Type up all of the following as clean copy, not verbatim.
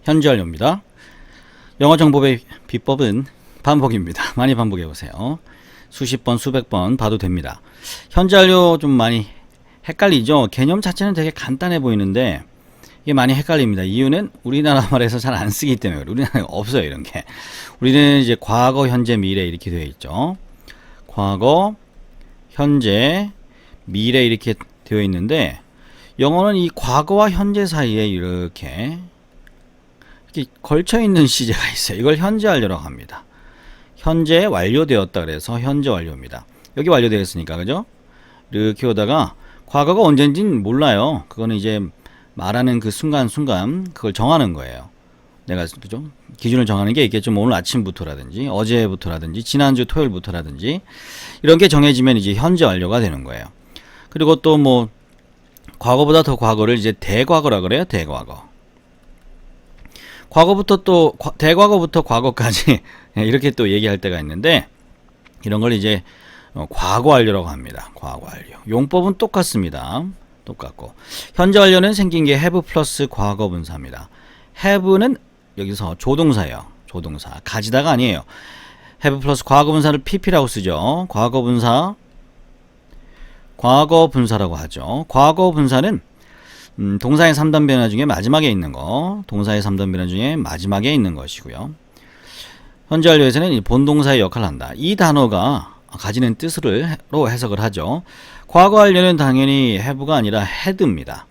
현재 완료입니다. 영어 정보의 비법은 반복입니다. 많이 반복해 보세요. 수십 번, 수백 번 봐도 됩니다. 현재 완료 좀 많이 헷갈리죠? 개념 자체는 되게 간단해 보이는데 이게 많이 헷갈립니다. 이유는 우리나라 말에서 잘 안 쓰기 때문에 우리나라에 없어요, 이런 게. 우리는 이제 과거, 현재, 미래 이렇게 되어 있죠. 과거, 현재, 미래 이렇게 되어 있는데 영어는 이 과거와 현재 사이에 이렇게 걸쳐 있는 시제가 있어요. 이걸 현재 완료라고 합니다. 현재 완료되었다 그래서 현재 완료입니다. 여기 완료되었으니까, 그죠? 이렇게 오다가 과거가 언젠진 몰라요. 그거는 이제 말하는 그 순간순간 그걸 정하는 거예요. 내가, 그죠? 기준을 정하는 게 있겠죠. 오늘 아침부터라든지 어제부터라든지 지난주 토요일부터라든지 이런 게 정해지면 이제 현재 완료가 되는 거예요. 그리고 또 뭐 과거보다 더 과거를 이제 대과거라 그래요. 대과거. 과거부터 또 대과거부터 과거까지 이렇게 또 얘기할 때가 있는데 이런 걸 이제 과거 완료라고 합니다. 과거 완료. 용법은 똑같습니다. 똑같고 현재 완료는 생긴 게 have 플러스 과거 분사입니다. have는 여기서 조동사예요. 조동사. 가지다가 아니에요. have 플러스 과거 분사를 pp라고 쓰죠. 과거 분사. 과거 분사라고 하죠. 과거 분사는 동사의 3단 변화 중에 마지막에 있는 거, 동사의 3단 변화 중에 마지막에 있는 것이고요. 현재 완료에서는 본동사의 역할을 한다. 이 단어가 가지는 뜻으로 해석을 하죠. 과거 완료는 당연히 have가 아니라 had입니다.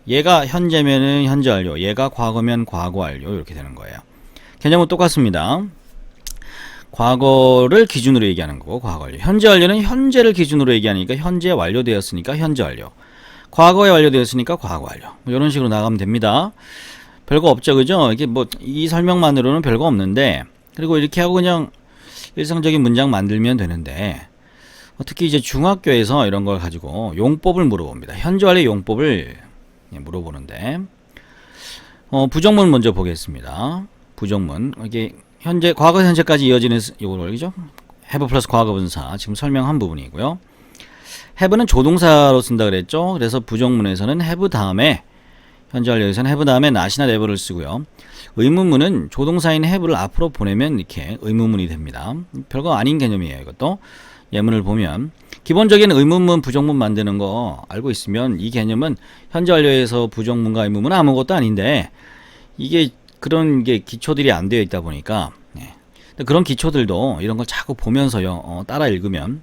얘가 현재면은 현재 완료, 얘가 과거면 과거 완료 이렇게 되는 거예요. 개념은 똑같습니다. 과거를 기준으로 얘기하는 거고 과거 완료. 현재 완료는 현재를 기준으로 얘기하니까 현재 완료되었으니까 현재 완료. 과거에 완료되었으니까 과거 완료. 이런 식으로 나가면 됩니다. 별거 없죠, 그죠? 이게 뭐 이 설명만으로는 별거 없는데 그리고 이렇게 하고 그냥 일상적인 문장 만들면 되는데 특히 이제 중학교에서 이런 걸 가지고 용법을 물어봅니다. 현재 완료 용법을 물어보는데 부정문 먼저 보겠습니다. 부정문 이게 현재 과거 현재까지 이어지는 요걸 그죠? have 플러스 과거 분사 지금 설명한 부분이고요. have는 조동사로 쓴다 그랬죠. 그래서 부정문에서는 have 다음에 현재 완료에서는 have 다음에 not이나 never를 쓰고요. 의문문은 조동사인 have를 앞으로 보내면 이렇게 의문문이 됩니다. 별거 아닌 개념이에요. 이것도 예문을 보면 기본적인 의문문 부정문 만드는 거 알고 있으면 이 개념은 현재 완료에서 부정문과 의문문은 아무것도 아닌데 이게 그런 게 기초들이 안 되어 있다 보니까 그런 기초들도 이런 걸 자꾸 보면서요 따라 읽으면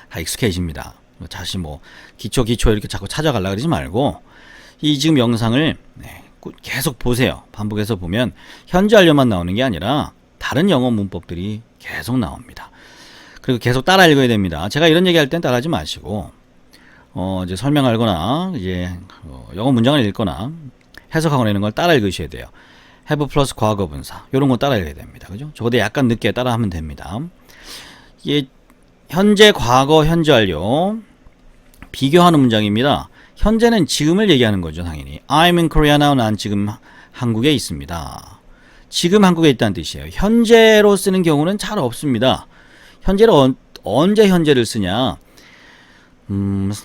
다 익숙해집니다. 다시 뭐 기초 이렇게 자꾸 찾아가려고 그러지 말고 이 지금 영상을 계속 보세요. 반복해서 보면 현재 완료만 나오는 게 아니라 다른 영어 문법들이 계속 나옵니다. 그리고 계속 따라 읽어야 됩니다. 제가 이런 얘기할 땐 따라하지 마시고 이제 설명하거나 이제 영어 문장을 읽거나 해석하거나 이런 걸 따라 읽으셔야 돼요. have 플러스 과거 분사 이런 거 따라 읽어야 됩니다. 그죠? 적어도 약간 늦게 따라하면 됩니다. 이게 현재, 과거, 현재 완료 비교하는 문장입니다. 현재는 지금을 얘기하는 거죠, 당연히. I'm in Korea now. 난 지금 한국에 있습니다. 지금 한국에 있다는 뜻이에요. 현재로 쓰는 경우는 잘 없습니다. 현재를 언제 현재를 쓰냐?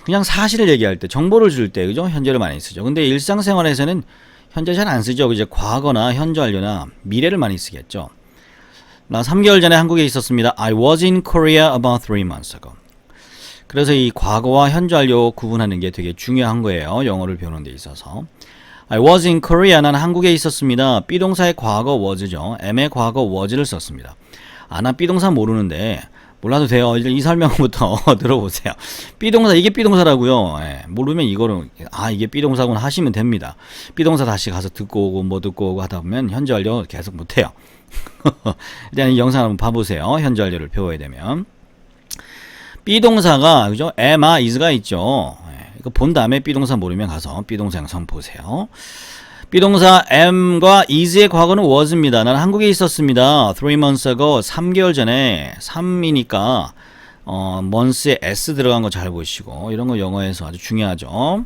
그냥 사실을 얘기할 때, 정보를 줄 때, 그죠? 현재를 많이 쓰죠. 근데 일상생활에서는 현재 잘 안 쓰죠. 이제 과거나 현재 완료나 미래를 많이 쓰겠죠. 나 3개월 전에 한국에 있었습니다. I was in Korea about 3 months ago. 그래서 이 과거와 현재 완료 구분하는 게 되게 중요한 거예요. 영어를 배우는 데 있어서. I was in Korea. 난 한국에 있었습니다. 비동사의 과거 was죠. M의 과거 was를 썼습니다. 나 비동사 모르는데 몰라도 돼요. 이 설명부터 들어보세요. 비동사 이게 비동사라고요. 모르면 이거를 이게 비동사구나 하시면 됩니다. 비동사 다시 가서 듣고 오고 뭐 듣고 오고 하다 보면 현재 완료 계속 못해요. 일단 이 영상 한번 봐보세요. 현재 완료를 배워야 되면 비동사가 그죠? am, is가 있죠. 이거 본 다음에 비동사 모르면 가서 비동사 영상 보세요. 비동사 am과 is의 과거는 was입니다. 난 한국에 있었습니다. 3 months ago 3개월 전에 3이니까 months에 s 들어간 거 잘 보시고 이런 거 영어에서 아주 중요하죠.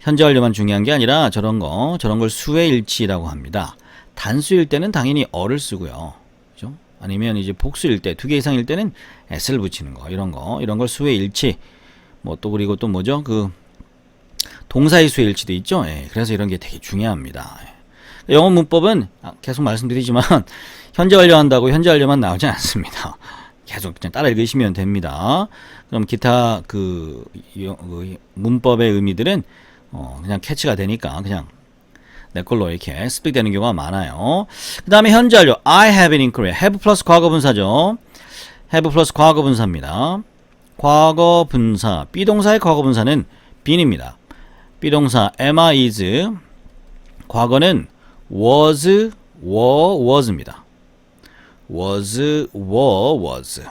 현재 완료만 중요한 게 아니라 저런 걸 수의 일치라고 합니다. 단수일 때는 당연히 어를 쓰고요. 그죠? 아니면 이제 복수일 때, 2개 이상일 때는 s를 붙이는 거, 이런 걸 수의 일치. 뭐 또 그리고 또 뭐죠? 그 동사의 수의 일치도 있죠. 그래서 이런 게 되게 중요합니다. 영어 문법은 계속 말씀드리지만 현재 완료한다고 현재 완료만 나오지 않습니다. 계속 그냥 따라 읽으시면 됩니다. 그럼 기타 그 문법의 의미들은 그냥 캐치가 되니까 그냥 내 걸로 이렇게 습득되는 경우가 많아요. 그 다음에 현재 완료. I have it in Korea. have 플러스 과거분사죠. have 플러스 과거분사입니다. 과거분사. 비동사의 과거분사는 bene입니다. 비동사 am, is. 과거는 was, were, was입니다. was, were, was.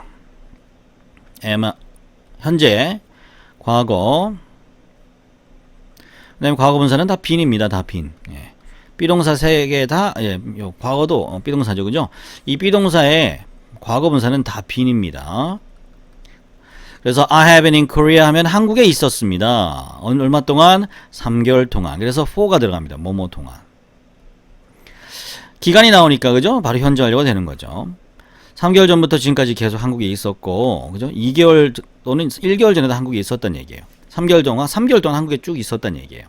am, 현재, 과거. 그 다음에 과거분사는 다 bene입니다. 다 been. 예. 비동사 3개 다, 예, 과거도 비동사죠. 그죠? 이 비동사의 과거분사는 다 bene입니다. 그래서 I have been in Korea 하면 한국에 있었습니다. 얼마 동안? 3개월 동안. 그래서 for가 들어갑니다. 뭐뭐 동안. 기간이 나오니까 그죠? 바로 현재 완료가 되는 거죠. 3개월 전부터 지금까지 계속 한국에 있었고, 그죠? 2개월 또는 1개월 전에도 한국에 있었단 얘기예요. 3개월 동안 한국에 쭉 있었단 얘기예요.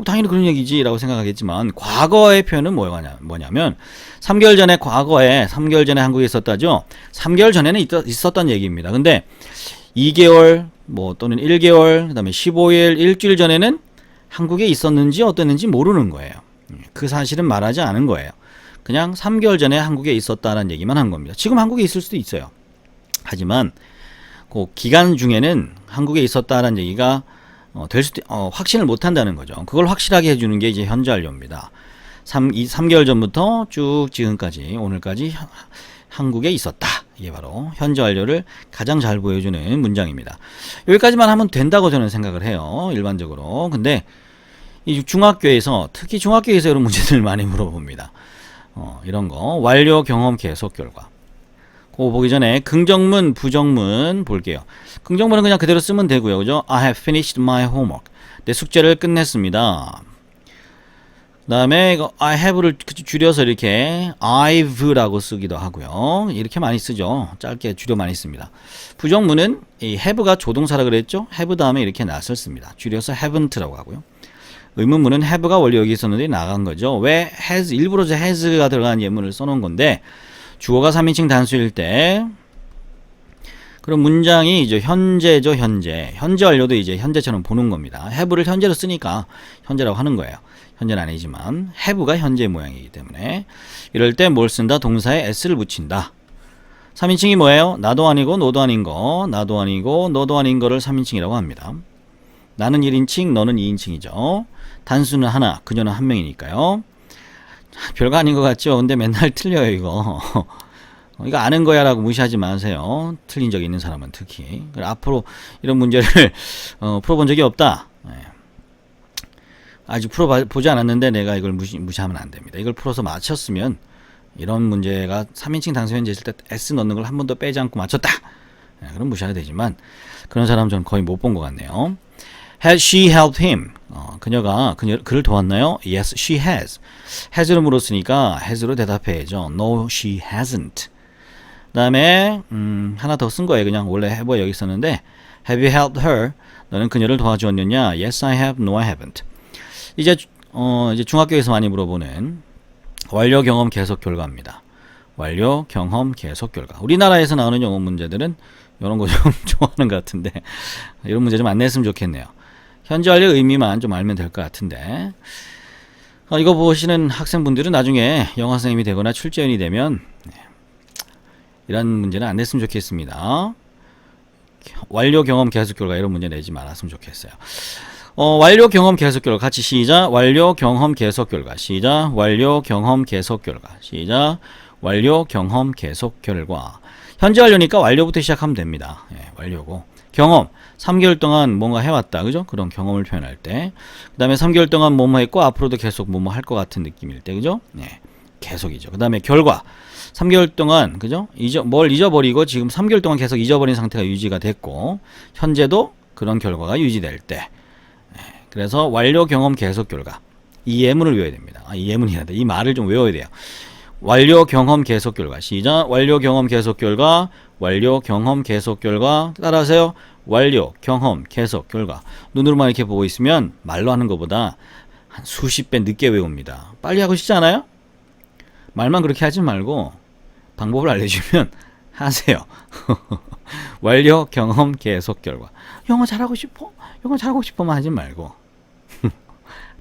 당연히 그런 얘기지라고 생각하겠지만 과거의 표현은 뭐냐면 3개월 전에 과거에 3개월 전에 한국에 있었다죠. 3개월 전에는 있었던 얘기입니다. 근데 2개월 뭐 또는 1개월 그다음에 15일 일주일 전에는 한국에 있었는지 어땠는지 모르는 거예요. 그 사실은 말하지 않은 거예요. 그냥 3개월 전에 한국에 있었다라는 얘기만 한 겁니다. 지금 한국에 있을 수도 있어요. 하지만 그 기간 중에는 한국에 있었다라는 얘기가 될 수도 확신을 못 한다는 거죠. 그걸 확실하게 해주는 게 이제 현재 완료입니다. 3개월 전부터 쭉 지금까지 오늘까지 한국에 있었다. 이게 바로 현재 완료를 가장 잘 보여주는 문장입니다. 여기까지만 하면 된다고 저는 생각을 해요. 일반적으로. 근데 이 중학교에서 특히 중학교에서 이런 문제들 많이 물어봅니다. 이런 거 완료 경험 계속 결과. 그거 보기 전에 긍정문, 부정문 볼게요. 긍정문은 그냥 그대로 쓰면 되고요. 그죠? I have finished my homework. 내 숙제를 끝냈습니다. 그 다음에 이거 I have를 줄여서 이렇게 I've라고 쓰기도 하고요. 이렇게 많이 쓰죠. 짧게 줄여 많이 씁니다. 부정문은 이 have가 조동사라 그랬죠? have 다음에 이렇게 낫을 씁니다. 줄여서 haven't라고 하고요. 의문문은 have가 원래 여기 있었는데 나간 거죠. 왜 has, 일부러 has가 들어간 예문을 써놓은 건데 주어가 3인칭 단수일 때 그럼 문장이 이제 현재죠. 현재 완료도 이제 현재처럼 보는 겁니다. have를 현재로 쓰니까 현재라고 하는 거예요. 현재는 아니지만 have가 현재 모양이기 때문에 이럴 때 뭘 쓴다? 동사에 s를 붙인다. 3인칭이 뭐예요? 나도 아니고 너도 아닌 거, 나도 아니고 너도 아닌 거를 3인칭이라고 합니다. 나는 1인칭, 너는 2인칭이죠. 단수는 하나, 그녀는 한 명이니까요. 별거 아닌 것 같죠? 근데 맨날 틀려요 이거. 이거 아는 거야 라고 무시하지 마세요. 틀린 적이 있는 사람은 특히. 앞으로 이런 문제를 풀어본 적이 없다. 네. 아직 풀어보지 않았는데 내가 이걸 무시하면 안 됩니다. 이걸 풀어서 맞췄으면 이런 문제가 3인칭 단수 현재 있을 때 S 넣는 걸 한 번도 빼지 않고 맞췄다. 네, 그럼 무시해야 되지만 그런 사람은 저는 거의 못 본 것 같네요. Has she helped him? 그녀가 그를 도왔나요? Yes, she has. has를 물었으니까 has로 대답해야죠. No, she hasn't. 그 다음에 하나 더 쓴 거예요. 그냥 원래 have가 여기 있었는데 Have you helped her? 너는 그녀를 도와주었느냐? Yes, I have. No, I haven't. 이제 중학교에서 많이 물어보는 완료 경험 계속 결과입니다. 완료 경험 계속 결과. 우리나라에서 나오는 영어 문제들은 이런 거 좀 좋아하는 것 같은데 이런 문제 좀 안 냈으면 좋겠네요. 현재 완료 의미만 좀 알면 될 것 같은데 이거 보시는 학생분들은 나중에 영어 선생님이 되거나 출제원이 되면 이런 문제는 안 냈으면 좋겠습니다. 완료 경험 계속 결과 이런 문제 내지 말았으면 좋겠어요. 완료 경험 계속 결과 같이 시작. 완료 경험 계속 결과 시작. 완료 경험 계속 결과 시작. 완료 경험 계속 결과. 현재 완료니까 완료부터 시작하면 됩니다. 예, 완료고 경험 3개월 동안 뭔가 해왔다. 그죠? 그런 경험을 표현할 때. 그 다음에 3개월 동안 뭐뭐 했고 앞으로도 계속 뭐뭐 할 것 같은 느낌일 때. 그죠? 네. 계속이죠. 그 다음에 결과 3개월 동안 그죠? 뭘 잊어버리고 지금 3개월 동안 계속 잊어버린 상태가 유지가 됐고 현재도 그런 결과가 유지될 때. 네. 그래서 완료 경험 계속 결과. 이 예문을 외워야 됩니다. 이 예문이란다. 이 말을 좀 외워야 돼요. 완료 경험 계속 결과 시작. 완료 경험 계속 결과. 완료 경험 계속 결과. 따라하세요. 완료 경험 계속 결과. 눈으로만 이렇게 보고 있으면 말로 하는 것보다 한 수십 배 늦게 외웁니다. 빨리 하고 싶지 않아요? 말만 그렇게 하지 말고 방법을 알려주면 하세요. 완료, 경험, 계속, 결과. 영어 잘하고 싶어? 영어 잘하고 싶어만 하지 말고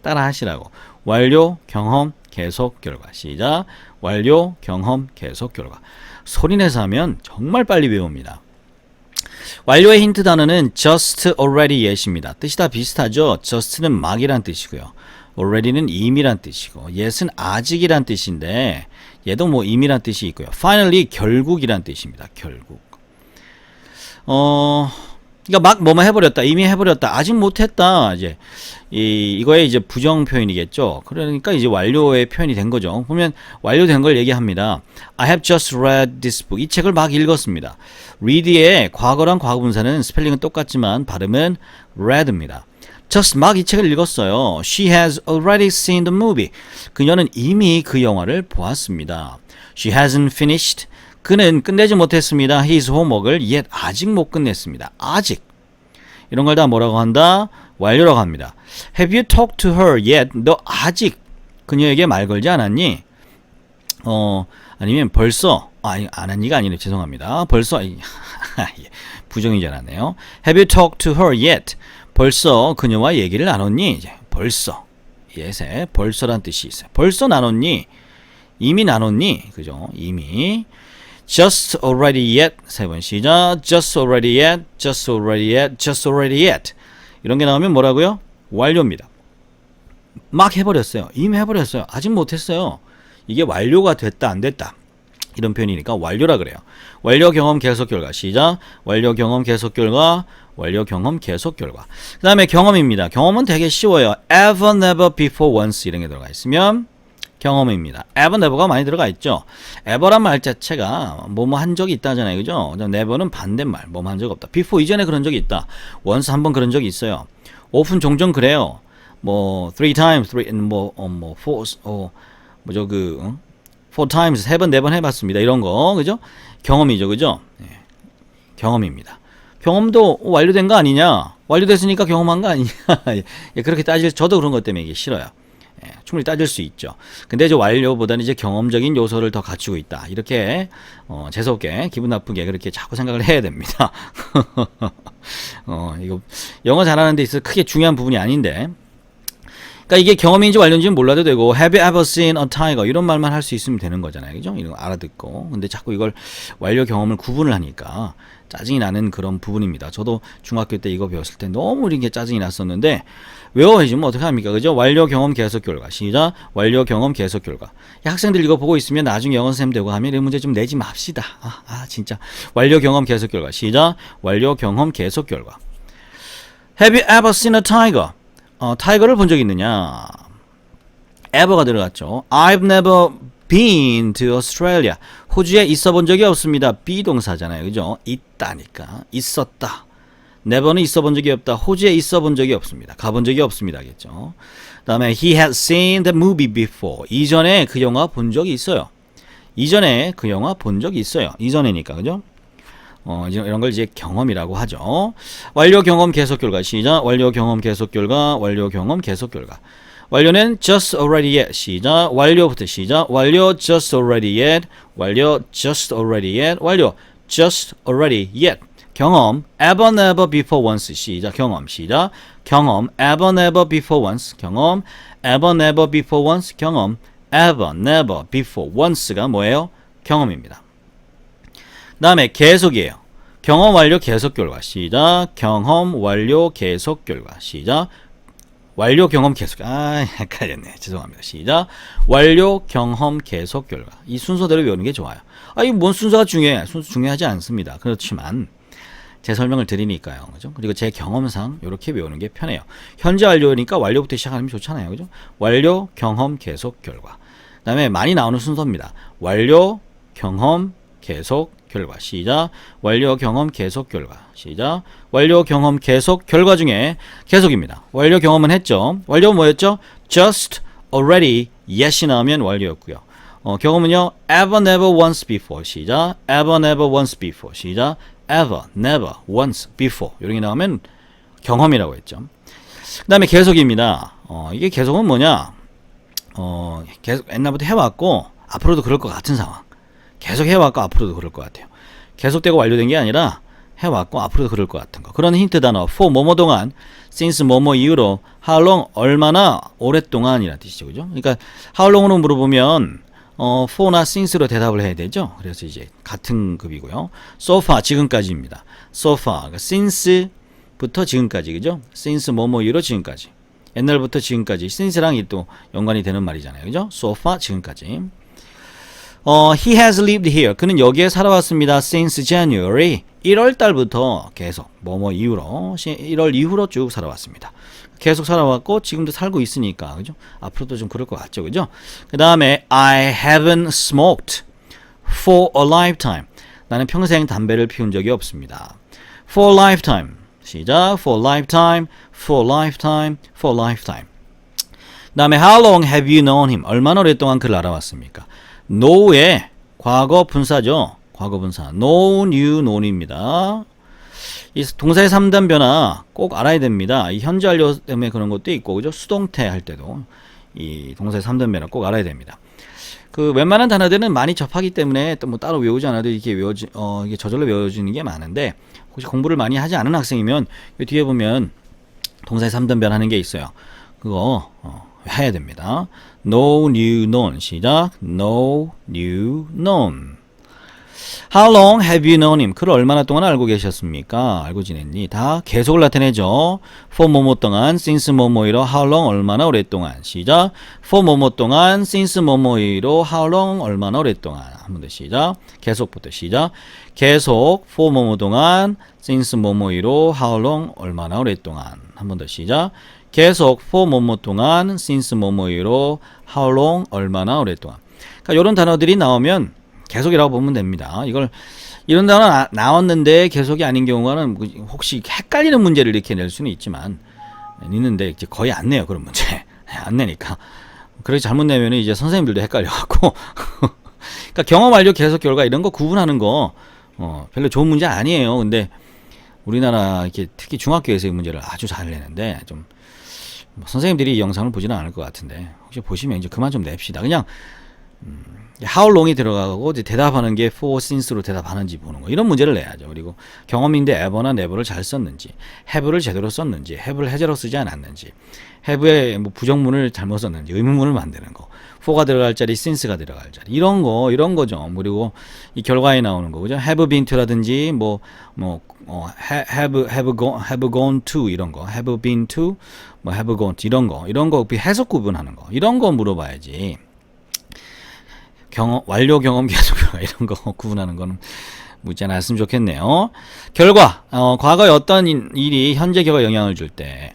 따라 하시라고. 완료, 경험, 계속, 결과. 시작. 완료, 경험, 계속, 결과. 소리내서 하면 정말 빨리 외웁니다. 완료의 힌트 단어는 just, already, yet입니다. 뜻이 다 비슷하죠. just는 막이란 뜻이고요. already는 임이란 뜻이고 yet은 아직이란 뜻인데 얘도 뭐 임이란 뜻이 있고요. finally, 결국이란 뜻입니다. 결국. 그러니까 막 뭐뭐 해버렸다, 이미 해버렸다, 아직 못했다. 이제 이거의 이제 부정 표현이겠죠. 그러니까 이제 완료의 표현이 된 거죠. 보면 완료된 걸 얘기합니다. I have just read this book. 이 책을 막 읽었습니다. read의 과거랑 과거분사는 스펠링은 똑같지만 발음은 read입니다. just 막 이 책을 읽었어요. She has already seen the movie. 그녀는 이미 그 영화를 보았습니다. She hasn't finished. 그는 끝내지 못했습니다. His homework을 yet 아직 못 끝냈습니다. 아직. 이런 걸 다 뭐라고 한다? 완료라고 합니다. Have you talked to her yet? 너 아직 그녀에게 말 걸지 않았니? 아니면 벌써 안 한니가 아니네. 죄송합니다. 벌써 부정이지 않았네요. Have you talked to her yet? 벌써 그녀와 얘기를 나눴니? 이제 벌써. 예세 벌써란 뜻이 있어요. 벌써 나눴니? 이미 나눴니? 그죠? 이미. Just already yet. 세 번 시작. Just already yet. Just already yet. Just already yet. 이런 게 나오면 뭐라고요? 완료입니다. 막 해버렸어요. 이미 해버렸어요. 아직 못했어요. 이게 완료가 됐다 안 됐다. 이런 표현이니까 완료라 그래요. 완료, 경험, 계속, 결과. 시작. 완료, 경험, 계속, 결과. 완료, 경험, 계속, 결과. 그 다음에 경험입니다. 경험은 되게 쉬워요. ever, never, before, once 이런 게 들어가 있으면 경험입니다. ever, never가 많이 들어가 있죠. ever란 말 자체가 뭐뭐 한 적이 있다잖아요. 그죠? never는 반대말. 뭐뭐 한 적 없다. before 이전에 그런 적이 있다. once 한번 그런 적이 있어요. often 종종 그래요. 뭐 three times, four times, 세 번, 네 번 해봤습니다. 이런 거, 그죠? 경험이죠, 그죠? 네. 경험입니다. 경험도 완료된 거 아니냐? 완료됐으니까 경험한 거 아니냐? 예, 그렇게 저도 그런 것 때문에 이게 싫어요. 예, 충분히 따질 수 있죠. 근데 이제 완료보다는 이제 경험적인 요소를 더 갖추고 있다. 이렇게, 재수없게, 기분 나쁘게 그렇게 자꾸 생각을 해야 됩니다. 이거, 영어 잘하는 데 있어서 크게 중요한 부분이 아닌데, 그러니까 이게 경험인지 완료인지는 몰라도 되고 Have you ever seen a tiger? 이런 말만 할 수 있으면 되는 거잖아요. 그죠? 이런 거 알아듣고. 근데 자꾸 이걸 완료 경험을 구분을 하니까 짜증이 나는 그런 부분입니다. 저도 중학교 때 이거 배웠을 때 너무 이게 짜증이 났었는데 외워야지면 어떻게 합니까? 그죠? 완료 경험 계속 결과. 시작. 완료 경험 계속 결과. 학생들 이거 보고 있으면 나중에 영어 선생님 되고 하면 이 문제 좀 내지 맙시다. 진짜. 완료 경험 계속 결과. 시작. 완료 경험 계속 결과. Have you ever seen a tiger? 타이거를 본 적 있느냐? ever가 들어갔죠. I've never been to Australia. 호주에 있어 본 적이 없습니다. 비동사잖아요. 그죠? 있다니까. 있었다. never는 있어 본 적이 없다. 호주에 있어 본 적이 없습니다. 가본 적이 없습니다. 겠죠? 그 다음에 he had seen the movie before. 이전에 그 영화 본 적이 있어요. 이전에 그 영화 본 적이 있어요. 이전에니까. 그죠? 이런 걸 이제 경험이라고 하죠. 완료 경험 계속 결과. 시작. 완료 경험 계속 결과. 완료 경험 계속 결과. 완료는 just already yet. 시작. 완료부터 시작. 완료 just already yet. 완료 just already yet. 완료 just already yet. 경험 ever never before once. 시작. 경험 시작. 경험 ever never before once. 경험 ever never before once. 경험 ever never before once가 뭐예요? 경험입니다. 그 다음에 계속이에요. 경험 완료 계속 결과. 시작. 경험 완료 계속 결과. 시작. 완료 경험 계속. 헷갈렸네. 죄송합니다. 시작. 완료 경험 계속 결과. 이 순서대로 외우는 게 좋아요. 이거 뭔 순서가 중요해? 순서 중요하지 않습니다. 그렇지만 제 설명을 드리니까요. 그죠? 그리고 제 경험상 이렇게 외우는 게 편해요. 현재 완료니까 완료부터 시작하면 좋잖아요. 그죠? 완료 경험 계속 결과. 그 다음에 많이 나오는 순서입니다. 완료 경험 계속 결과. 시작. 완료 경험 계속 결과. 시작. 완료 경험 계속 결과 중에 계속입니다. 완료 경험은 했죠. 완료는 뭐였죠? just, already, yet이 나오면 완료였고요. 경험은요. ever, never, once before. 시작. ever, never, once before. 시작. ever, never, once before. 이런 게 나오면 경험이라고 했죠. 그 다음에 계속입니다. 이게 계속은 뭐냐? 계속 옛날부터 해왔고, 앞으로도 그럴 것 같은 상황. 계속 해왔고, 앞으로도 그럴 것 같아요. 계속되고 완료된 게 아니라, 해왔고, 앞으로도 그럴 것 같은 거. 그런 힌트 단어, for 뭐뭐 동안, since 뭐뭐 이후로, how long, 얼마나 오랫동안이라는 뜻이죠. 그죠? 그러니까, how long으로 물어보면, for나 since로 대답을 해야 되죠. 그래서 이제 같은 급이고요. so far, 지금까지입니다. so far, 그러니까 since부터 지금까지, 그죠? since 뭐뭐 이후로 지금까지. 옛날부터 지금까지. since랑 또 연관이 되는 말이잖아요. 그죠? so far, 지금까지. he has lived here. 그는 여기에 살아왔습니다. since January. 1월 달부터 계속 뭐뭐 이후로 1월 이후로 쭉 살아왔습니다. 계속 살아왔고 지금도 살고 있으니까 그죠? 앞으로도 좀 그럴 것 같죠, 그죠? 그 다음에 I haven't smoked for a lifetime. 나는 평생 담배를 피운 적이 없습니다. For a lifetime. 시작. For a lifetime. For a lifetime. For a lifetime. 그 다음에 How long have you known him? 얼마나 오랫동안 그를 알아왔습니까? know의 과거 분사죠. 과거 분사. known, you, known입니다. 이 동사의 3단 변화 꼭 알아야 됩니다. 이 현재 완료 때문에 그런 것도 있고, 그죠? 수동태 할 때도 이 동사의 3단 변화 꼭 알아야 됩니다. 그 웬만한 단어들은 많이 접하기 때문에 또 뭐 따로 외우지 않아도 이게 이게 저절로 외워지는 게 많은데, 혹시 공부를 많이 하지 않은 학생이면 이 뒤에 보면 동사의 3단 변화 하는 게 있어요. 그거 해야 됩니다. know, knew, known. 시작. know, knew, known. How long have you known him? 그를 얼마나 동안 알고 계셨습니까? 알고 지냈니? 다 계속을 나타내죠. for 뭐뭐 동안, since 뭐뭐이로 how long 얼마나 오랫동안. 시작. for 뭐뭐 동안, since 뭐뭐이로 how long 얼마나 오랫동안. 한 번 더 시작. 계속부터 시작. 계속 for 뭐뭐 동안, since 뭐뭐이로 how long 얼마나 오랫동안. 한 번 더 시작. 계속 for 뭐뭐 동안, since 뭐뭐이로 how long 얼마나 오랫동안. 그러니까 이런 단어들이 나오면 계속이라고 보면 됩니다. 이런 단어 나왔는데 계속이 아닌 경우는 혹시 헷갈리는 문제를 이렇게 낼 수는 있는데 이제 거의 안 내요, 그런 문제. 안 내니까. 그렇게 잘못 내면 이제 선생님들도 헷갈려갖고. 그러니까 경험 완료 계속 결과 이런 거 구분하는 거 별로 좋은 문제 아니에요. 근데 우리나라 이렇게 특히 중학교에서의 문제를 아주 잘 내는데 좀 선생님들이 이 영상을 보지는 않을 것 같은데 혹시 보시면 이제 그만 좀 냅시다. 그냥 how long이 들어가고 대답하는 게 for, since로 대답하는지 보는 거. 이런 문제를 내야죠. 그리고 경험인데 ever나 never를 잘 썼는지, have를 제대로 썼는지, have를 해제로 쓰지 않았는지, have의 뭐 부정문을 잘못 썼는지, 의문문을 만드는 거, for가 들어갈 자리, since가 들어갈 자리, 이런 거죠. 그리고 이 결과에 나오는 거, 그죠? have been to라든지 have gone to 이런 거, have been to, have gone to 이런 거 해석 구분하는 거, 이런 거 물어봐야지. 완료 경험 계속 이런 거 구분하는 거는 묻지 않았으면 좋겠네요. 결과, 과거에 어떤 일이 현재 결과에 영향을 줄 때,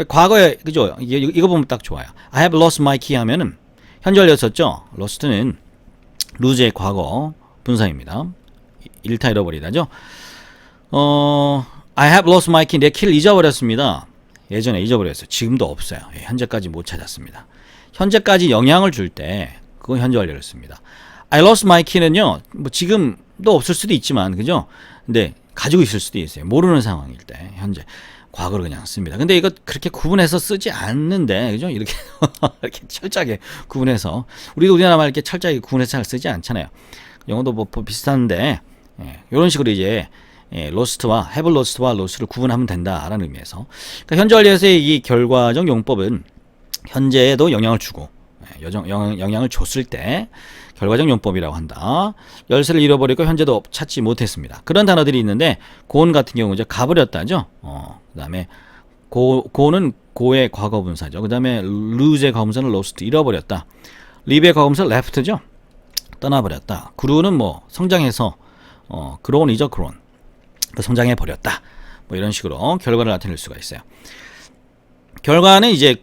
과거에, 그죠? 이거 보면 딱 좋아요. I have lost my key 하면은 현재 완료였었죠? lost는 lose의 과거 분사입니다. 잃다, 잃어버리다죠? I have lost my key. 내 키를 잊어버렸습니다. 예전에 잊어버렸어요. 지금도 없어요. 현재까지 못 찾았습니다. 현재까지 영향을 줄 때, 그건 현재 완료를 씁니다. I lost my key는요, 뭐 지금도 없을 수도 있지만, 그죠? 근데 가지고 있을 수도 있어요. 모르는 상황일 때, 현재. 과거를 그냥 씁니다. 근데 이거 그렇게 구분해서 쓰지 않는데, 그죠? 이렇게, 이렇게 철저하게 구분해서. 우리나라 말 이렇게 철저하게 구분해서 잘 쓰지 않잖아요. 영어도 뭐 비슷한데, 이런 식으로 이제, lost와, have lost와 lost를 구분하면 된다라는 의미에서. 그러니까 현재 완료에서의 이 결과적 용법은 현재에도 영향을 주고, 영향을 줬을 때 결과적 용법이라고 한다. 열쇠를 잃어버리고 현재도 찾지 못했습니다. 그런 단어들이 있는데 gone 같은 경우 이제 가버렸다죠. 그다음에 go는 go의 과거 분사죠. 그다음에 lose의 과거분사는 lost, 잃어버렸다. live의 과거분사 left죠. 떠나버렸다. grow는 뭐 성장해서 grown이죠, grown. 성장해 버렸다. 뭐 이런 식으로 결과를 나타낼 수가 있어요. 결과는 이제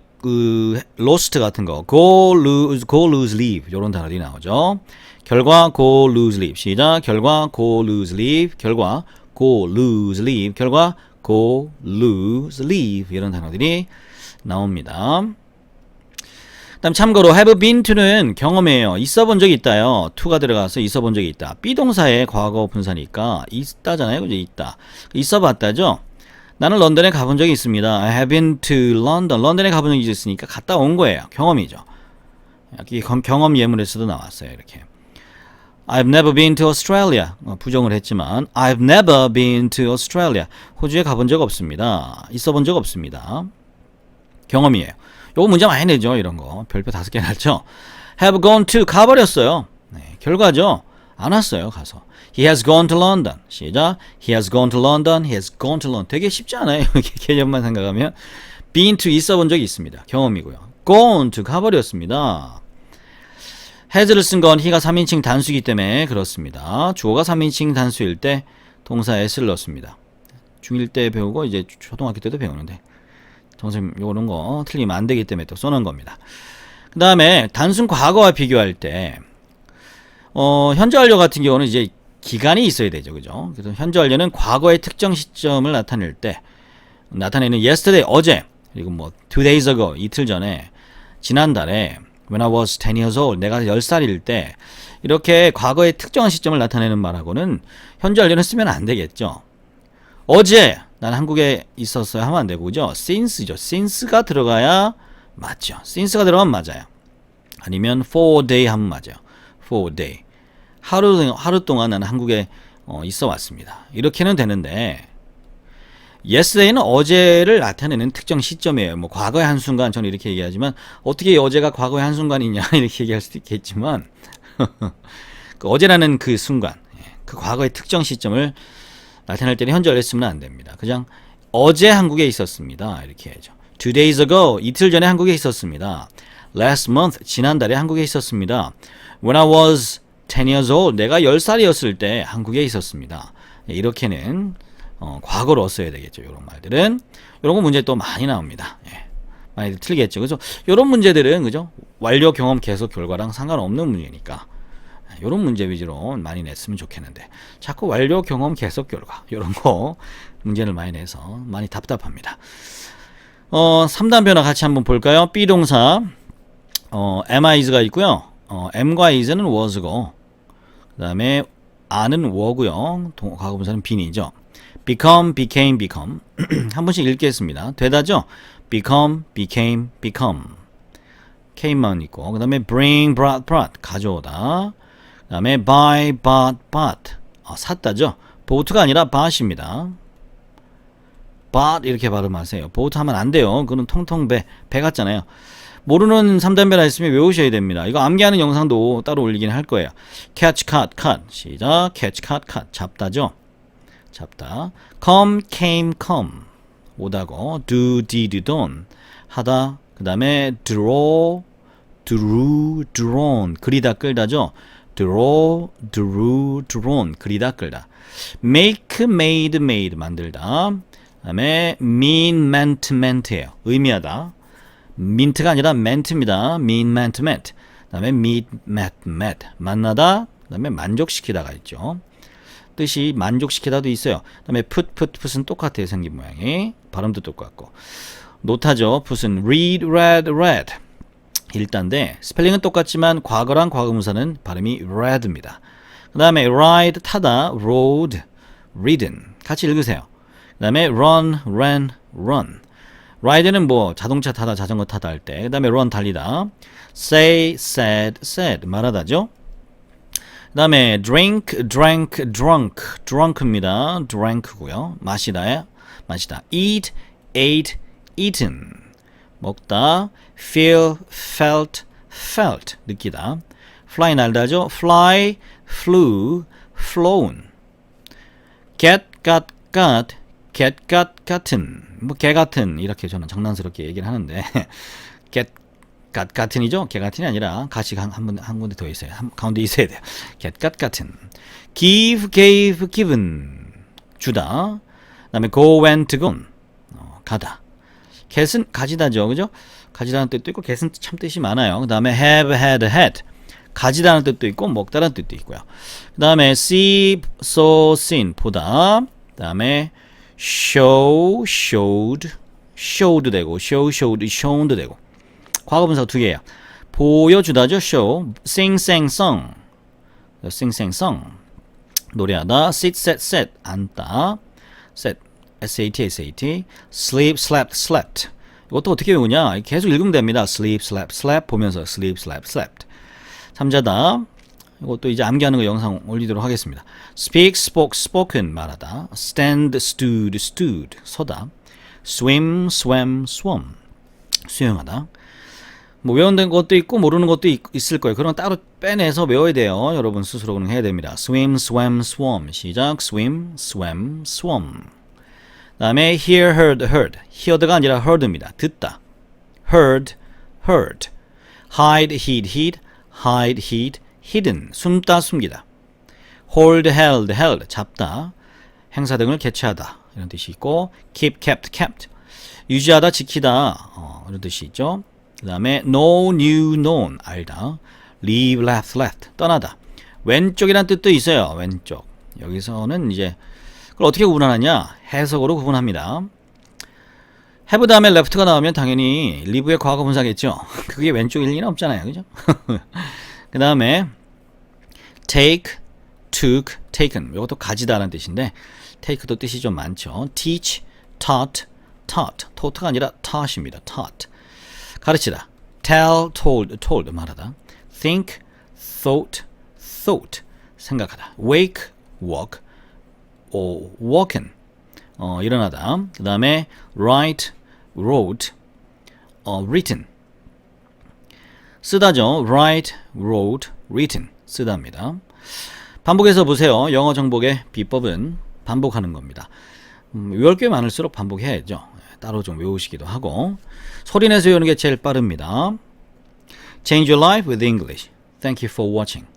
lost 같은 거, go, lose, leave 이런 단어들이 나오죠. 결과, go, lose, leave. 시작. 결과, go, lose, leave. 결과, go, lose, leave. 결과, go, lose, leave 이런 단어들이 나옵니다. 그다음 참고로 have been to는 경험이에요. 있어 본 적이 있다요. to가 들어가서 있어 본 적이 있다. 비동사의 과거 분사니까 있다잖아요. 그죠? 있다. 있어 봤다죠. 나는 런던에 가본 적이 있습니다. I have been to London. 런던에 가본 적이 있으니까 갔다 온 거예요. 경험이죠. 여기 경험 예문에서도 나왔어요. 이렇게. I've never been to Australia. 부정을 했지만 I've never been to Australia. 호주에 가본 적 없습니다. 있어 본 적 없습니다. 경험이에요. 요거 문제 많이 내죠. 이런 거. 별표 5개 났죠. Have gone to 가버렸어요. 네, 결과죠. 안 왔어요. 가서. He has gone to London. 시작. He has gone to London. He has gone to London. 되게 쉽지 않아요. 이렇게 개념만 생각하면. Been to 있어 본 적이 있습니다. 경험이고요. Gone to 가버렸습니다. has를 쓴 건 he가 3인칭 단수이기 때문에 그렇습니다. 주어가 3인칭 단수일 때 동사 s를 넣습니다. 중1 때 배우고 이제 초등학교 때도 배우는데 선생님 요런 거 틀리면 안 되기 때문에 또 써놓은 겁니다. 그 다음에 단순 과거와 비교할 때 현재 완료 같은 경우는 이제 기간이 있어야 되죠. 그죠? 그래서 현재 완료는 과거의 특정 시점을 나타낼 때 나타내는 yesterday 어제 그리고 뭐 2 days ago 이틀 전에 지난달에 When I was 10 years old 내가 10살일 때 이렇게 과거의 특정한 시점을 나타내는 말하고는 현재 완료는 쓰면 안 되겠죠. 어제 난 한국에 있었어요 하면 안 되고 그죠? since죠. since가 들어가야 맞죠. since가 들어가면 맞아요. 아니면 for day 하면 맞아요. for day 하루 동안 나는 한국에 있어 왔습니다. 이렇게는 되는데 yesterday는 어제를 나타내는 특정 시점이에요. 뭐 과거의 한순간 저는 이렇게 얘기하지만 어떻게 어제가 과거의 한순간이냐 이렇게 얘기할 수도 있겠지만 그 어제라는 그 순간 그 과거의 특정 시점을 나타낼 때는 현재 완료 쓰면 안 됩니다. 그냥 어제 한국에 있었습니다. 이렇게 해야죠. 2 days ago 이틀 전에 한국에 있었습니다. Last month 지난달에 한국에 있었습니다. When I was 10 years old 내가 10살이었을 때 한국에 있었습니다. 이렇게는 과거로 써야 되겠죠. 이런 말들은 이런 거 문제 또 많이 나옵니다. 예. 많이 틀리겠죠. 그래서 이런 문제들은 그죠? 완료 경험 계속 결과랑 상관없는 문제니까 이런 문제 위주로 많이 냈으면 좋겠는데 자꾸 완료 경험 계속 결과 이런 거 문제를 많이 내서 많이 답답합니다. 3단 변화 같이 한번 볼까요? B동사 am, is가 있고요. am과 is는 was고 그 다음에 are는 were고요. 과거분사는 bene이죠. become, became, become 한 번씩 읽겠습니다. 되다죠? become, became, become came만 있고 그 다음에 bring, brought, brought 가져오다 그 다음에 buy, bought, bought 샀다죠? bought가 아니라 bought입니다. bought 이렇게 발음하세요. bought 하면 안 돼요. 그거는 통통 배 같잖아요. 모르는 3단 변화 있으면 외우셔야 됩니다. 이거 암기하는 영상도 따로 올리긴 할 거예요. catch, cut, cut 시작. catch, cut, cut 잡다죠? 잡다. come, came, come 오다고 do, did, done 하다. 그 다음에 draw, drew, drawn 그리다 끌다죠. draw, drew, drawn 그리다 끌다. make, made, made 만들다. 그 다음에 mean, meant, meant예요. 의미하다. mint가 아니라 ment입니다. mean, meant, meant. 그 다음에 meet, met, met 만나다. 그 다음에 만족시키다가 있죠. 뜻이 만족시키다도 있어요. 그 다음에 put은 똑같아요. 생긴 모양이. 발음도 똑같고. 노타죠. put은 read, read, read. 일단데 스펠링은 똑같지만 과거랑 과거분사는 발음이 read입니다. 그 다음에 ride, 타다, rode, ridden. 같이 읽으세요. 그 다음에 run, ran, run. ride는 뭐 자동차 타다, 자전거 타다 할 때. 그 다음에 run, 달리다. say, said, said. 말하다죠. 그 다음에 drink, drank, drunk. drunk입니다. drank고요. 마시다. eat, ate, eaten. 먹다. feel, felt, felt. 느끼다. fly, 날다죠. fly, flew, flown. get, got, got. get, got, gotten. 뭐 개 같은 이렇게 저는 장난스럽게 얘기를 하는데 get, got, gotten이죠. 개 같은이 아니라 같이 한 군데 더 있어요. 가운데 있어야 돼요. get, got, gotten. give, gave, given. 주다. 그 다음에 go, went, gone. 가다. get은 가지다죠. 그죠? 가지다는 뜻도 있고 get은 참 뜻이 많아요. 그 다음에 have, had, had. 가지다는 뜻도 있고 먹다라는 뜻도 있고요. 그 다음에 see, saw, seen. 보다. 그 다음에 show, showed, showed 되고 show, showed, shown도 되고 과거분사 두 개예요. 보여주다죠. show, sing, sang, sung, sing, sang, sung 노래하다. sit, sat, sat 앉다. set SAT. sleep, slept, slept. 이것도 어떻게 외우냐? 계속 읽으면 됩니다. sleep, slept, slept 보면서 sleep, slept, slept. 잠자다. 이것도 이제 암기하는 거 영상 올리도록 하겠습니다. speak, spoke, spoken 말하다. stand, stood, stood 서다. swim, swam, swam 수영하다. 뭐 외운된 것도 있고 모르는 것도 있을 거예요. 그런 건 따로 빼내서 외워야 돼요. 여러분 스스로는 해야 됩니다. swim, swam, swam 시작. swim, swam, swam. 다음에 hear, heard, heard. heard가 아니라 heard입니다. 듣다. heard, heard. hide, hid, hid. hide, hid, hidden. 숨다, 숨기다. hold, held, held. 잡다. 행사 등을 개최하다. 이런 뜻이 있고 keep, kept, kept. 유지하다, 지키다. 이런 뜻이 있죠. 그 다음에 know, knew, known. 알다. leave, left, left. 떠나다. 왼쪽이란 뜻도 있어요. 왼쪽. 여기서는 이제 그걸 어떻게 구분하느냐? 해석으로 구분합니다. have 다음에 left가 나오면 당연히 live의 과거 분사겠죠. 그게 왼쪽일 리는 없잖아요. 그죠? 그 다음에 take, took, taken. 이것도 가지다라는 뜻인데 take도 뜻이 좀 많죠. teach, taught, taught가 아니라 taught입니다. taught. 가르치다. tell, told 말하다. think, thought, 생각하다. wake, walk, walken 일어나다. 그 다음에 write, wrote, written 쓰다죠. write, wrote, written 쓰다입니다. 반복해서 보세요. 영어 정복의 비법은 반복하는 겁니다. 외울 게 많을수록 반복해야죠. 따로 좀 외우시기도 하고 소리내서 외우는 게 제일 빠릅니다. Change your life with English. Thank you for watching.